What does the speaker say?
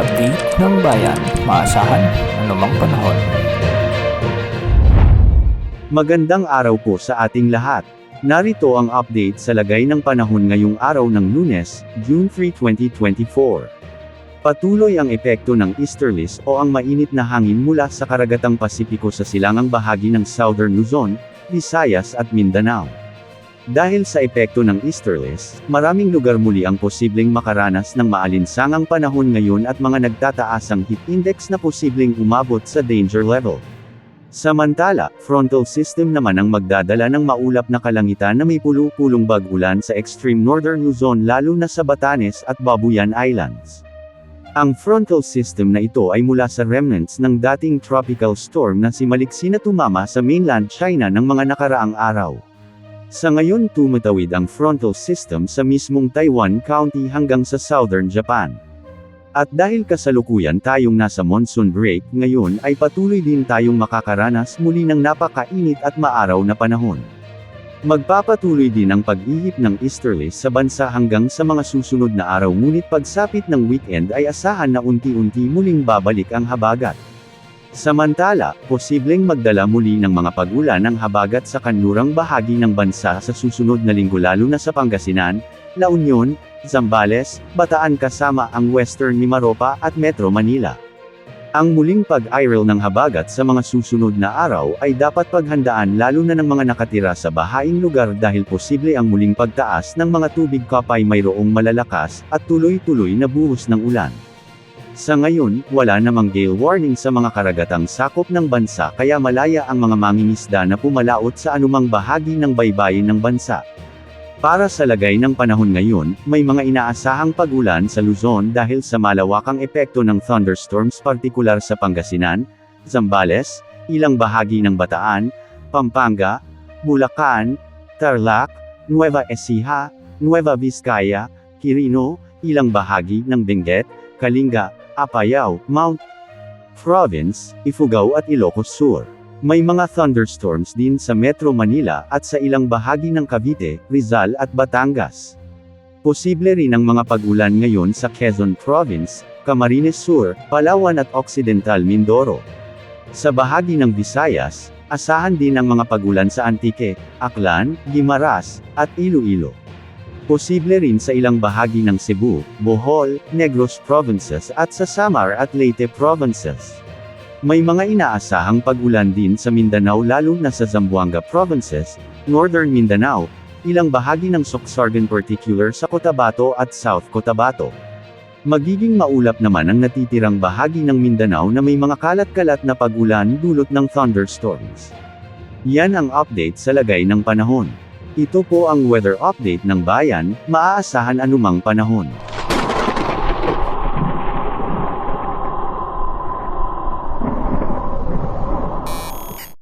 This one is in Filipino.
update ng bayan, maasahan anumang panahon. Magandang araw po sa ating lahat. Narito ang update sa lagay ng panahon ngayong araw ng Lunes, June 3, 2024. Patuloy ang epekto ng easterlies o ang mainit na hangin mula sa karagatang Pasipiko sa silangang bahagi ng Southern Luzon, Visayas at Mindanao. Dahil sa epekto ng easterlies, maraming lugar muli ang posibleng makaranas ng maalinsangang panahon ngayon at mga nagtataasang heat index na posibleng umabot sa danger level. Samantala, frontal system naman ang magdadala ng maulap na kalangitan na may pulo-pulong bag-ulan sa extreme northern Luzon lalo na sa Batanes at Babuyan Islands. Ang frontal system na ito ay mula sa remnants ng dating tropical storm na si Maliksi na tumama sa mainland China ng mga nakaraang araw. Sa ngayon tumatawid ang frontal system sa mismong Taiwan County hanggang sa southern Japan. At dahil kasalukuyan tayong nasa monsoon break ngayon ay patuloy din tayong makakaranas muli ng napakainit at maaraw na panahon. Magpapatuloy din ang pag-ihip ng easterlies sa bansa hanggang sa mga susunod na araw ngunit pagsapit ng weekend ay asahan na unti-unti muling babalik ang habagat. Samantala, posibleng magdala muli ng mga pag-ulan ang habagat sa kanlurang bahagi ng bansa sa susunod na linggo lalo na sa Pangasinan, La Union, Zambales, Bataan kasama ang Western Mimaropa at Metro Manila. Ang muling pag-airel ng habagat sa mga susunod na araw ay dapat paghandaan lalo na ng mga nakatira sa bahaing lugar dahil posible ang muling pagtaas ng mga tubig kapay mayroong malalakas at tuloy-tuloy na buhos ng ulan. Sa ngayon, wala namang gale warning sa mga karagatang sakop ng bansa kaya malaya ang mga mangingisda na pumalaot sa anumang bahagi ng baybayin ng bansa. Para sa lagay ng panahon ngayon, may mga inaasahang pag-ulan sa Luzon dahil sa malawakang epekto ng thunderstorms partikular sa Pangasinan, Zambales, ilang bahagi ng Bataan, Pampanga, Bulacan, Tarlac, Nueva Ecija, Nueva Vizcaya, Quirino, ilang bahagi ng Benguet, Kalinga, Apayao, Mount Province, Ifugao at Ilocos Sur. May mga thunderstorms din sa Metro Manila at sa ilang bahagi ng Cavite, Rizal at Batangas. Posible rin ang mga pag-ulan ngayon sa Quezon Province, Camarines Sur, Palawan at Occidental Mindoro. Sa bahagi ng Visayas, asahan din ang mga pag-ulan sa Antique, Aklan, Guimaras, at Iloilo. Posible rin sa ilang bahagi ng Cebu, Bohol, Negros Provinces at sa Samar at Leyte Provinces. May mga inaasahang pag-ulan din sa Mindanao lalo na sa Zamboanga Provinces, Northern Mindanao, ilang bahagi ng Sorsogon particular sa Cotabato at South Cotabato. Magiging maulap naman ang natitirang bahagi ng Mindanao na may mga kalat-kalat na pag-ulan dulot ng thunderstorms. Yan ang update sa lagay ng panahon. Ito po ang weather update ng bayan, maaasahan anumang panahon.